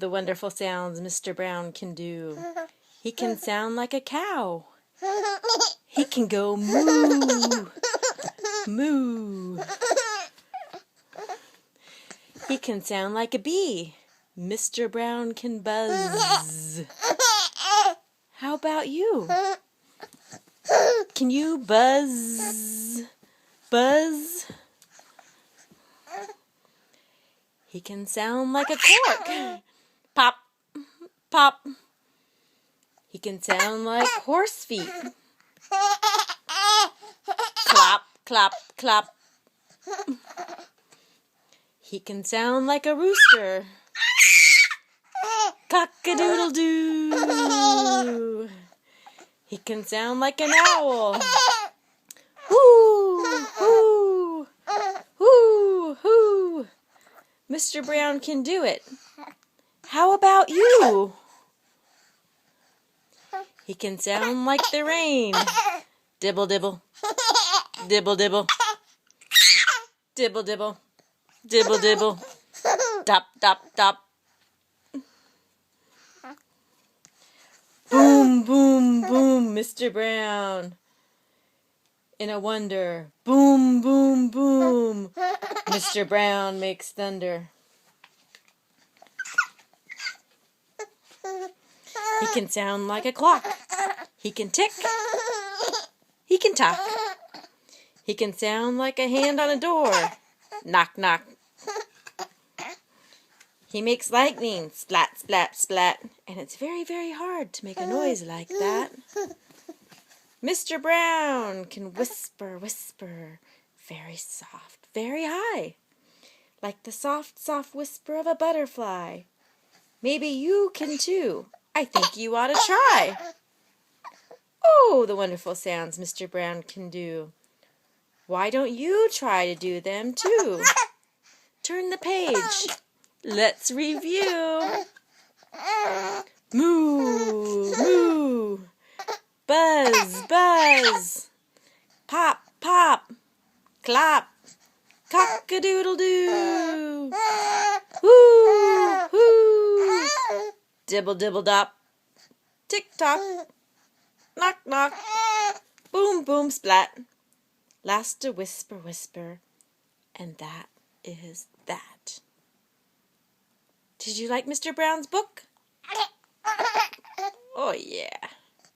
the wonderful sounds Mr. Brown can do. He can sound like a cow. He can go moo, moo. He can sound like a bee. Mr. Brown can buzz. How about you? Can you buzz? Buzz? He can sound like a cork. Pop, pop. He can sound like horse feet. Clop, clop, clop. He can sound like a rooster. Cock-a-doodle-doo. He can sound like an owl. Whoo, whoo, whoo, whoo. Mr. Brown can do it. How about you? He can sound like the rain. Dibble, dibble. Dibble, dibble. Dibble, dibble. Dibble, dibble. Dop, dop, dop. Boom, boom, boom, Mr. Brown. In a wonder, boom, boom, boom, Mr. Brown makes thunder. He can sound like a clock. He can tick. He can talk. He can sound like a hand on a door. Knock, knock. He makes lightning, splat, splat, splat, and it's very, very hard to make a noise like that. Mr. Brown can whisper, whisper, very soft, very high, like the soft, soft whisper of a butterfly. Maybe you can too. I think you ought to try. Oh, the wonderful sounds Mr. Brown can do. Why don't you try to do them too? Turn the page. Let's review. Moo, moo. Buzz, buzz. Pop, pop. Clap. Cock-a-doodle-doo. Whoo, whoo. Dibble, dibble, dop. Tick-tock. Knock, knock. Boom, boom, splat. Last a whisper, whisper. And that is that. Did you like Mr. Brown's book? Oh, yeah.